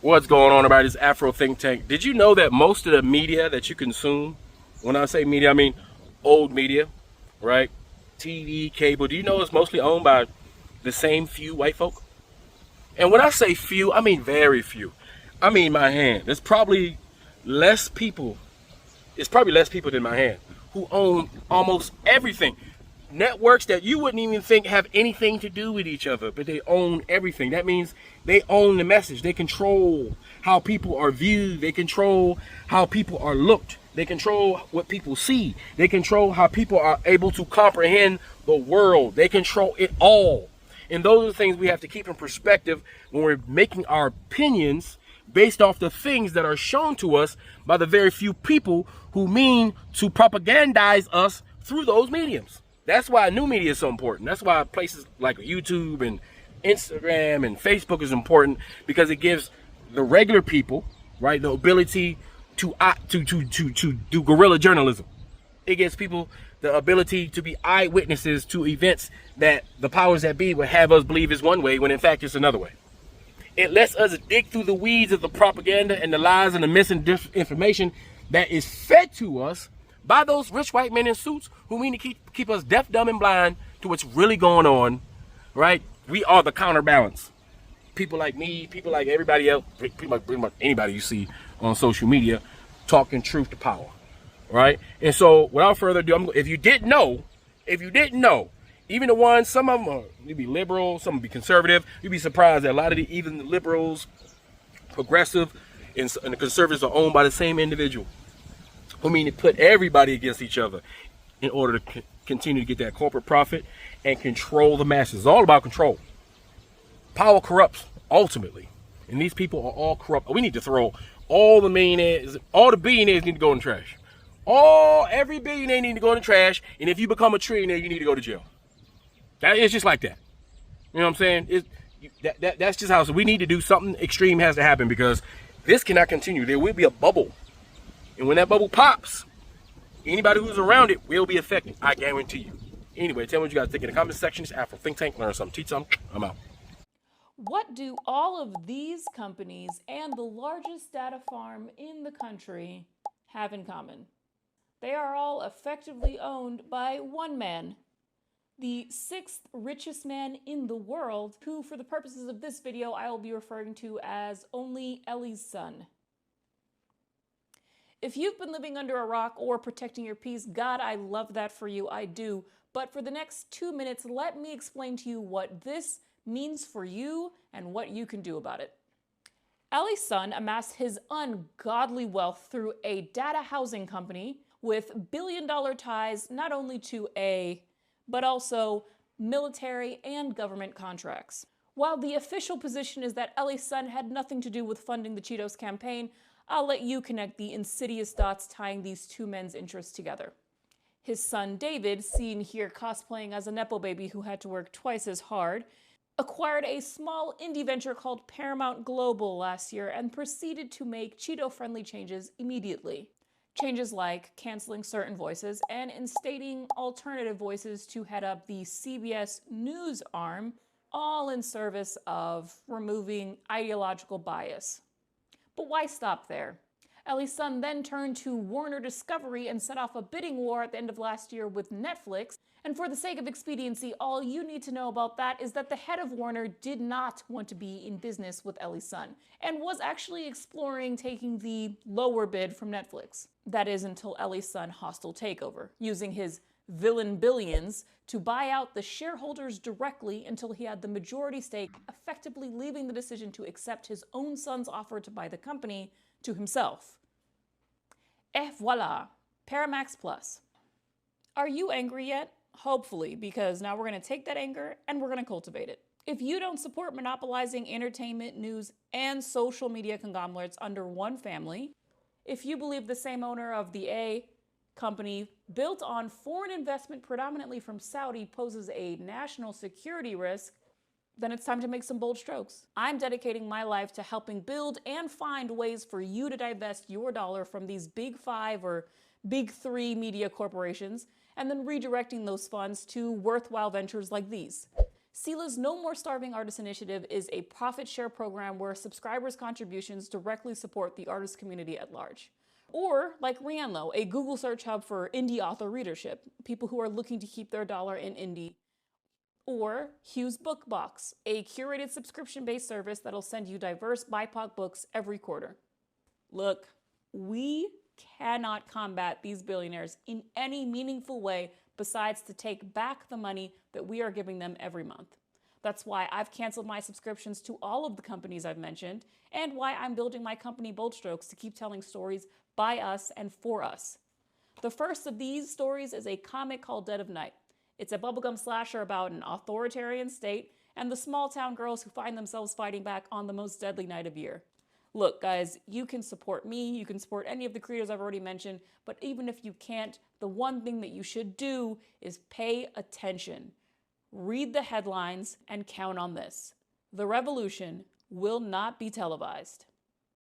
What's going on about this Afro think tank? Did you know that most of the media that you consume, when I say media, I mean old media, right? TV, cable, do you know it's mostly owned by the same few white folk? And when I say few, I mean very few. I mean my hand. There's probably less people, it's probably less people than my hand who own almost everything. Networks that you wouldn't even think have anything to do with each other, but they own everything. That means they own the message. They control how people are viewed. They control how people are looked. They control what people see. They control how people are able to comprehend the world. They control it all. And those are the things we have to keep in perspective when we're making our opinions based off the things that are shown to us by the very few people who mean to propagandize us through those mediums. That's why new media is so important. That's why places like YouTube and Instagram and Facebook is important, because it gives the regular people, right, the ability to do guerrilla journalism. It gives people the ability to be eyewitnesses to events that the powers that be would have us believe is one way when in fact it's another way. It lets us dig through the weeds of the propaganda and the lies and the misinformation that is fed to us by those rich white men in suits who mean to keep us deaf, dumb, and blind to what's really going on, right? We are the counterbalance. People like me, people like everybody else, pretty much anybody you see on social media, talking truth to power, right? And so, without further ado, if you didn't know, even the ones, some of them are, you be liberal, some will be conservative. You'd be surprised that a lot of even the liberals, progressive, and the conservatives are owned by the same individual. I mean, to put everybody against each other in order to continue to get that corporate profit and control the masses. It's all about control. Power corrupts, ultimately. And these people are all corrupt. We need to throw all the millionaires, all the billionaires need to go in the trash. Every billionaire need to go in the trash. And if you become a trillionaire, you need to go to jail. It's just like that. You know what I'm saying? That's just how. So we need to do something extreme has to happen, because this cannot continue. There will be a bubble. And when that bubble pops, anybody who's around it will be affected. I guarantee you. Anyway, tell me what you guys think in the comment section. It's Afro Think Tank. Learn something, teach something. I'm out. What do all of these companies and the largest data farm in the country have in common? They are all effectively owned by one man, the sixth richest man in the world, who for the purposes of this video I will be referring to as only Ellie's son. If you've been living under a rock or protecting your peace, God, I love that for you, I do. But for the next 2 minutes, let me explain to you what this means for you and what you can do about it. Ellie's son amassed his ungodly wealth through a data housing company with billion-dollar ties not only to but also military and government contracts. While the official position is that Ellie's son had nothing to do with funding the Cheetos campaign, I'll let you connect the insidious dots tying these two men's interests together. His son David, seen here cosplaying as a Nepo baby who had to work twice as hard, acquired a small indie venture called Paramount Global last year and proceeded to make Cheeto-friendly changes immediately. Changes like canceling certain voices and instating alternative voices to head up the CBS News arm, all in service of removing ideological bias. But why stop there? Ellie's son then turned to Warner Discovery and set off a bidding war at the end of last year with Netflix. And for the sake of expediency, all you need to know about that is that the head of Warner did not want to be in business with Ellie's son and was actually exploring taking the lower bid from Netflix. That is until Ellie's son hostile takeover, using his villain billions to buy out the shareholders directly until he had the majority stake, effectively leaving the decision to accept his own son's offer to buy the company to himself. Et voila, Paramax Plus. Are you angry yet? Hopefully, because now we're going to take that anger and we're going to cultivate it. If you don't support monopolizing entertainment, news, and social media conglomerates under one family, if you believe the same owner of the A company built on foreign investment predominantly from Saudi poses a national security risk, then it's time to make some bold strokes. I'm dedicating my life to helping build and find ways for you to divest your dollar from these big 5 or big 3 media corporations and then redirecting those funds to worthwhile ventures like these. SELA's No More Starving Artists Initiative is a profit share program where subscribers' contributions directly support the artist community at large. Or like Rianlo, a Google search hub for indie author readership, people who are looking to keep their dollar in indie. Or Hugh's Book Box, a curated subscription-based service that'll send you diverse BIPOC books every quarter. Look, we cannot combat these billionaires in any meaningful way besides to take back the money that we are giving them every month. That's why I've canceled my subscriptions to all of the companies I've mentioned, and why I'm building my company Bold Strokes to keep telling stories by us and for us. The first of these stories is a comic called Dead of Night. It's a bubblegum slasher about an authoritarian state and the small town girls who find themselves fighting back on the most deadly night of year. Look, guys, you can support me, you can support any of the creators I've already mentioned, but even if you can't, the one thing that you should do is pay attention. Read the headlines and count on this. The revolution will not be televised.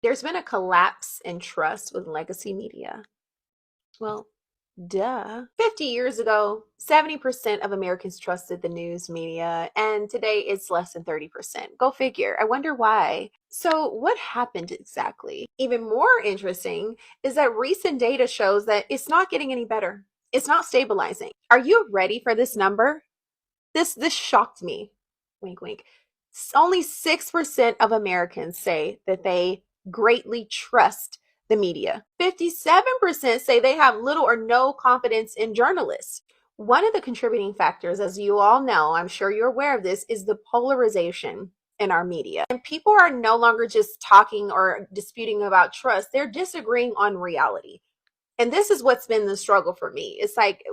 There's been a collapse in trust with legacy media. Well, duh. 50 years ago, 70% of Americans trusted the news media, and today it's less than 30%. Go figure. I wonder why. So what happened exactly? Even more interesting is that recent data shows that it's not getting any better. It's not stabilizing. Are you ready for this number? This shocked me. Wink, wink. Only 6% of Americans say that they greatly trust the media. 57% say they have little or no confidence in journalists. One of the contributing factors, as you all know, I'm sure you're aware of this, is the polarization in our media. And people are no longer just talking or disputing about trust, they're disagreeing on reality. And this is what's been the struggle for me. It's like,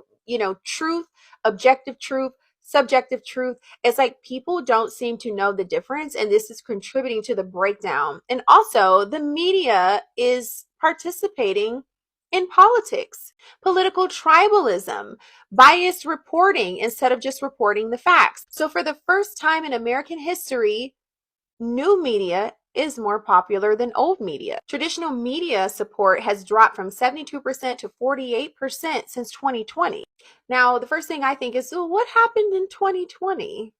truth, objective truth, subjective truth. It's like people don't seem to know the difference, and this is contributing to the breakdown. And also, the media is participating in politics, political tribalism, biased reporting instead of just reporting the facts. So for the first time in American history, new media is more popular than old media. Traditional media support has dropped from 72% to 48% since 2020. Now, the first thing I think is, so what happened in 2020?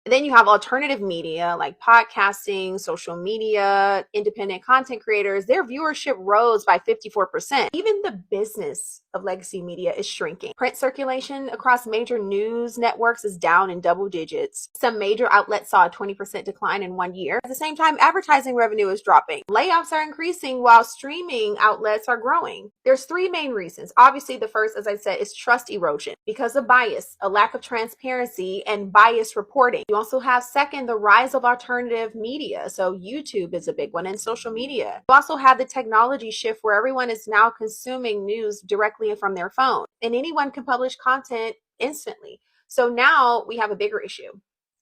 Then you have alternative media like podcasting, social media, independent content creators. Their viewership rose by 54%. Even the business of legacy media is shrinking. Print circulation across major news networks is down in double digits. Some major outlets saw a 20% decline in 1 year. At the same time, advertising revenue is dropping. Layoffs are increasing while streaming outlets are growing. There's three main reasons. Obviously, the first, as I said, is trust erosion because of bias, a lack of transparency, and biased reporting. You also have, second, the rise of alternative media. So YouTube is a big one, and social media. You also have the technology shift where everyone is now consuming news directly from their phone, and anyone can publish content instantly. So now we have a bigger issue.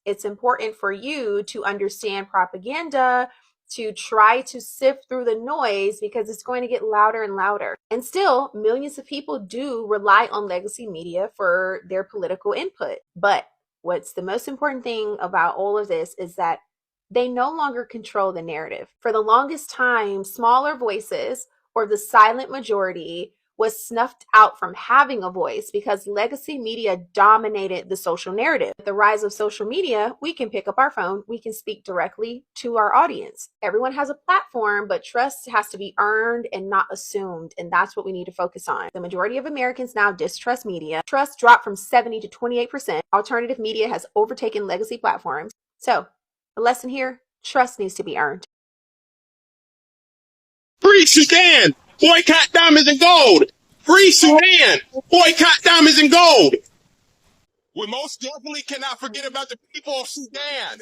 It's important for you to understand propaganda, to try to sift through the noise, because it's going to get louder and louder. And still, millions of people do rely on legacy media for their political input. But what's the most important thing about all of this is that they no longer control the narrative. For the longest time, smaller voices, or the silent majority, was snuffed out from having a voice because legacy media dominated the social narrative. With the rise of social media, we can pick up our phone, we can speak directly to our audience. Everyone has a platform, but trust has to be earned and not assumed, and that's what we need to focus on. The majority of Americans now distrust media. Trust dropped from 70 to 28%. Alternative media has overtaken legacy platforms. So, the lesson here, trust needs to be earned. Free Sudan! Boycott diamonds and gold! Free Sudan! Boycott diamonds and gold! We most definitely cannot forget about the people of Sudan!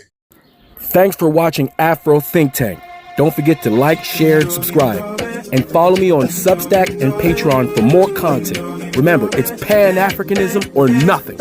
Thanks for watching Afro Think Tank. Don't forget to like, share, and subscribe. And follow me on Substack and Patreon for more content. Remember, it's Pan-Africanism or nothing.